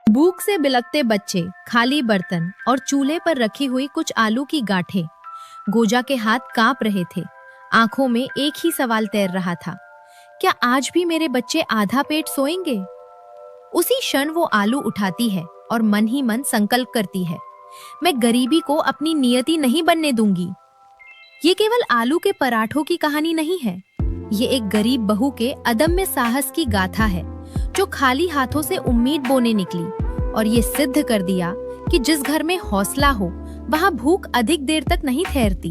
भूख से बिलखते बच्चे, खाली बर्तन और चूल्हे पर रखी हुई कुछ आलू की गांठें। गोजा के हाथ कांप रहे थे। आंखों में एक ही सवाल तैर रहा था, क्या आज भी मेरे बच्चे आधा पेट सोएंगे? उसी क्षण वो आलू उठाती है और मन ही मन संकल्प करती है, मैं गरीबी को अपनी नियति नहीं बनने दूंगी। ये केवल आलू के पराठों की कहानी नहीं है, ये एक गरीब बहू के अदम्य साहस की गाथा है, जो खाली हाथों से उम्मीद बोने निकली और ये सिद्ध कर दिया कि जिस घर में हौसला हो, वहां भूख अधिक देर तक नहीं ठहरती।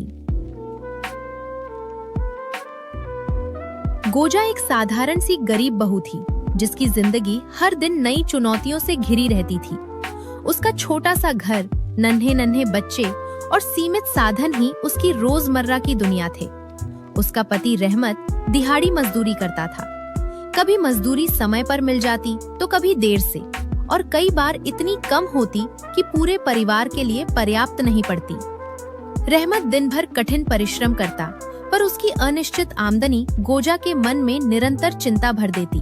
गोजा एक साधारण सी गरीब बहू थी, जिसकी जिंदगी हर दिन नई चुनौतियों से घिरी रहती थी। उसका छोटा सा घर, नन्हे नन्हे बच्चे और सीमित साधन ही उसकी रोजमर्रा की दुनिया थे। उसका पति रहमत दिहाड़ी मजदूरी करता था। कभी मजदूरी समय पर मिल जाती तो कभी देर से, और कई बार इतनी कम होती कि पूरे परिवार के लिए पर्याप्त नहीं पड़ती। रहमत दिन भर कठिन परिश्रम करता, पर उसकी अनिश्चित आमदनी गोजा के मन में निरंतर चिंता भर देती।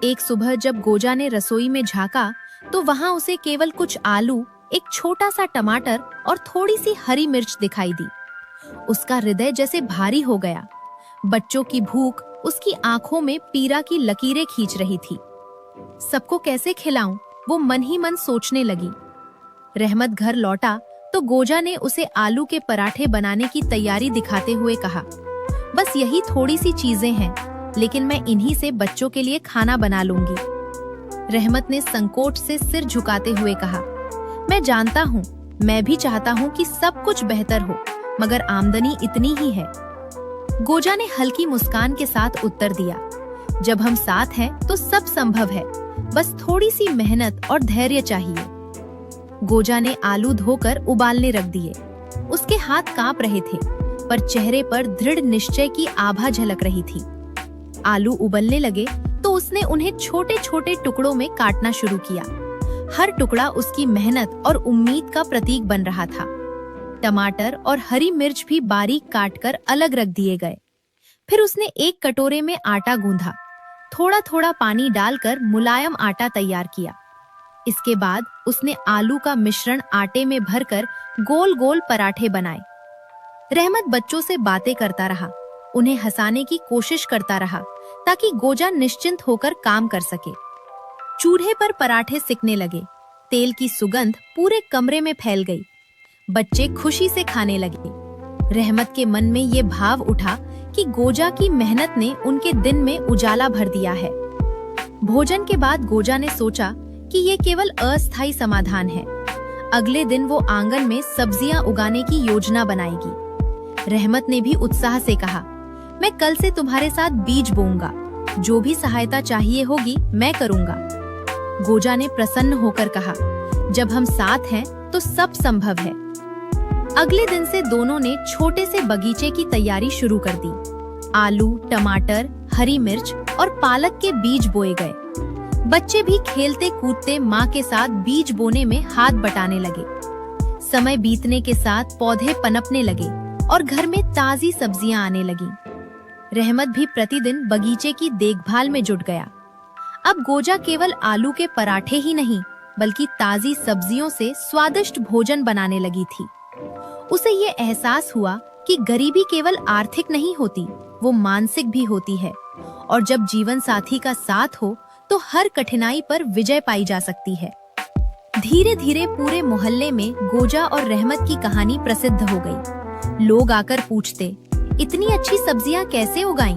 एक सुबह जब गोजा ने रसोई में झांका तो वहां उसे केवल कुछ आलू, एक छोटा सा टमाटर और थोड़ी सी हरी मिर्च दिखाई दी। उसका हृदय जैसे भारी हो गया। बच्चों की भूख उसकी आंखों में पीड़ा की लकीरें खींच रही थी। सबको कैसे खिलाऊं, वो मन ही मन सोचने लगी। रहमत घर लौटा तो गोजा ने उसे आलू के पराठे बनाने की तैयारी दिखाते हुए कहा, बस यही थोड़ी सी चीजें हैं, लेकिन मैं इन्हीं से बच्चों के लिए खाना बना लूंगी। रहमत ने संकोच से सिर झुकाते हुए कहा, मैं जानता हूँ, मैं भी चाहता हूँ कि सब कुछ बेहतर हो, मगर आमदनी इतनी ही है। गोजा ने हल्की मुस्कान के साथ उत्तर दिया, जब हम साथ हैं तो सब संभव है, बस थोड़ी सी मेहनत और धैर्य चाहिए। गोजा ने आलू धोकर उबालने रख दिए। उसके हाथ कांप रहे थे, पर चेहरे पर दृढ़ निश्चय की आभा झलक रही थी। आलू उबलने लगे तो उसने उन्हें छोटे छोटे टुकड़ों में काटना शुरू किया। हर टुकड़ा उसकी मेहनत और उम्मीद का प्रतीक बन रहा था। टमाटर और हरी मिर्च भी बारीक काटकर अलग रख दिए गए। फिर उसने एक कटोरे में आटा गूंधा, थोड़ा थोड़ा पानी डालकर मुलायम आटा तैयार किया। इसके बाद उसने आलू का मिश्रण आटे में भरकर गोल गोल पराठे बनाए। रहमत बच्चों से बातें करता रहा, उन्हें हंसाने की कोशिश करता रहा, ताकि गोजा निश्चिंत होकर काम कर सके। चूल्हे पर पराठे सिकने लगे। तेल की सुगंध पूरे कमरे में फैल गई। बच्चे खुशी से खाने लगे। रहमत के मन में ये भाव उठा कि गोजा की मेहनत ने उनके दिन में उजाला भर दिया है। भोजन के बाद गोजा ने सोचा कि ये केवल अस्थायी समाधान है। अगले दिन वो आंगन में सब्जियां उगाने की योजना बनाएगी। रहमत ने भी उत्साह से कहा, मैं कल से तुम्हारे साथ बीज बोऊंगा, जो भी सहायता चाहिए होगी मैं करूंगा। गोजा ने प्रसन्न होकर कहा, जब हम साथ हैं तो सब संभव है। अगले दिन से दोनों ने छोटे से बगीचे की तैयारी शुरू कर दी। आलू, टमाटर, हरी मिर्च और पालक के बीज बोए गए। बच्चे भी खेलते कूदते माँ के साथ बीज बोने में हाथ बटाने लगे। समय बीतने के साथ पौधे पनपने लगे और घर में ताजी सब्जियां आने लगी। रहमत भी प्रतिदिन बगीचे की देखभाल में जुट गया। अब गोजा केवल आलू के पराठे ही नहीं, बल्कि ताजी सब्जियों से स्वादिष्ट भोजन बनाने लगी थी। उसे ये एहसास हुआ कि गरीबी केवल आर्थिक नहीं होती, वो मानसिक भी होती है, और जब जीवन साथी का साथ हो तो हर कठिनाई पर विजय पाई जा सकती है। धीरे धीरे पूरे मोहल्ले में गोजा और रहमत की कहानी प्रसिद्ध हो गई। लोग आकर पूछते, इतनी अच्छी सब्जियां कैसे उगाई?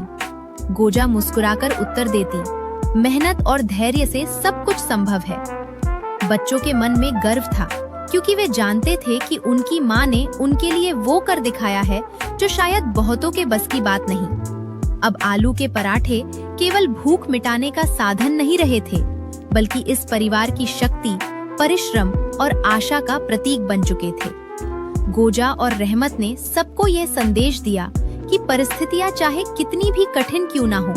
गोजा मुस्कुराकर उत्तर देती, मेहनत और धैर्य से सब कुछ संभव है। बच्चों के मन में गर्व था, क्योंकि वे जानते थे कि उनकी माँ ने उनके लिए वो कर दिखाया है जो शायद बहुतों के बस की बात नहीं। अब आलू के पराठे केवल भूख मिटाने का साधन नहीं रहे थे, बल्कि इस परिवार की शक्ति, परिश्रम और आशा का प्रतीक बन चुके थे। गोजा और रहमत ने सबको ये संदेश दिया कि परिस्थितियां चाहे कितनी भी कठिन क्यों ना हो,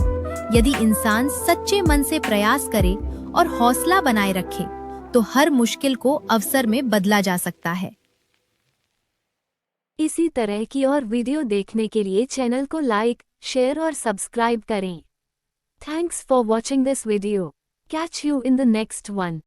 यदि इंसान सच्चे मन से प्रयास करे और हौसला बनाए रखे, तो हर मुश्किल को अवसर में बदला जा सकता है। इसी तरह की और वीडियो देखने के लिए चैनल को लाइक, शेयर और सब्सक्राइब करें। Thanks for watching this video. Catch you in the next one.